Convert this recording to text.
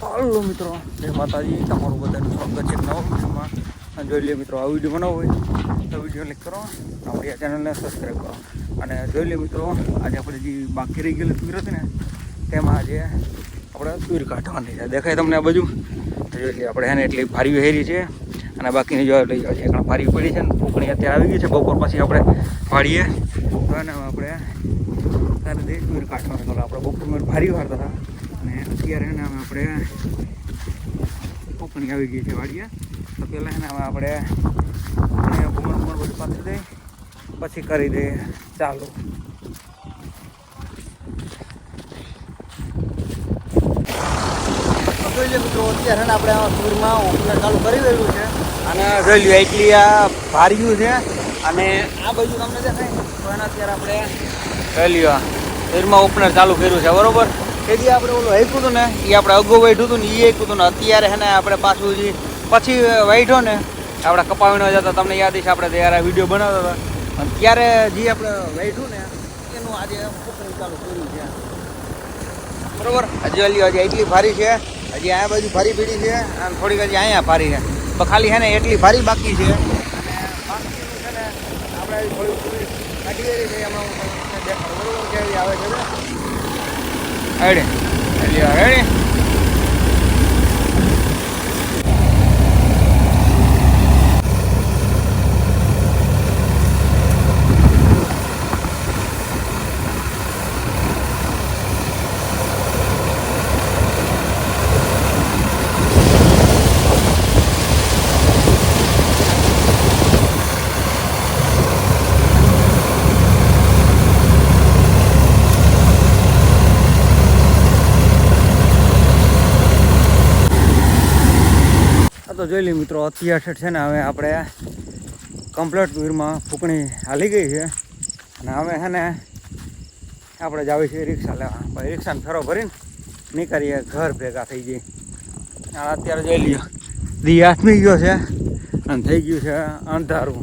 હાલો મિત્રો, જય માતાજી. તમારું બધાનું સ્વાગત છે નવા વિડીયોમાં. જોઈ લે મિત્રો, આ વિડીયો બનાવવો હોય તો વિડીયો ક્લિક કરો, આપણી આ ચેનલને સબસ્ક્રાઈબ કરો. અને જોઈ લે મિત્રો, આજે આપણે જે બાકી રહી ગયેલી તુર હતી ને તેમાં આજે આપણે તુર કાઢવાની છે. દેખાય તમને આ બાજુ? જોઈ લે આપણે એને એટલી ભારી હેરી છે અને બાકીની જો લઈ જાય છે. એકણ ભારી પડી છે ને ફૂકણી અત્યારે આવી ગઈ છે. બપોર પછી આપણે વાળીએ તો એને આપણે ત્યારે દે તુર કાઢવાનું કરો. આપણે બપોરમાં ભારી વાળતા હતા અને અત્યારે એને આપણે કોકણી આવી ગઈ છે વાડીએ. તો પહેલાં એને આપણે ઘુમણ બધું પાછી દઈ પછી કરી દઈએ ચાલુ. જોઈ લે મિત્રો, અત્યારે ને આપણે ટૂરમાં ઓપનર ચાલુ કરી દેલું છે અને જોઈ લ્યો એટલી આ ભાર્યું છે. અને આ બાજુ તમને દેખાય તો એના અત્યારે આપણે જોઈ લ્યો ટૂરમાં ઓપનર ચાલુ કર્યું છે. બરોબર, તેથી આપણે ઓલું હાઈકું હતું ને એ આપણે અગાઉ વાઢ્યું હતું ને એ હાઈકું હતું ને અત્યારે છે ને આપણે પાછું જે પછી વાઢ્યો ને આપણે કપાવીને જતા. તમને યાદ છે આપણે ત્યારે વિડીયો બનાવતા હતા અને ત્યારે જે આપણે વાઢ્યું ને એનું આજે ફૂકણી ચાલુ કર્યું છે. બરોબર, હજી હજી એટલી ભારી છે. હજી આ બાજુ ભારી પીડી છે અને થોડીક હજી અહીંયા ભારી છે. તો ખાલી છે ને એટલી ભારી બાકી છે. અને બાકીનું છે ને આપણે થોડીક કાઢી ગયેલી છે. એમાં હું તમને દેખાડું. બરોબર, કેવી આવે છે રેડી રેડી. તો જોઈ લઈએ મિત્રો, અત્યારે છે ને હવે આપણે કમ્પ્લીટ ટૂરમાં ફૂકણી હાલી ગઈ છે અને હવે છે ને આપણે જ આવી છીએ રિક્ષા લેવા. ભાઈ રિક્ષાને ફેરો ભરીને નીકળીએ ઘર ભેગા થઈ જઈએ. અત્યારે જોઈ લ્યો દી આથમી ગયો છે અને થઈ ગયું છે અંધારું.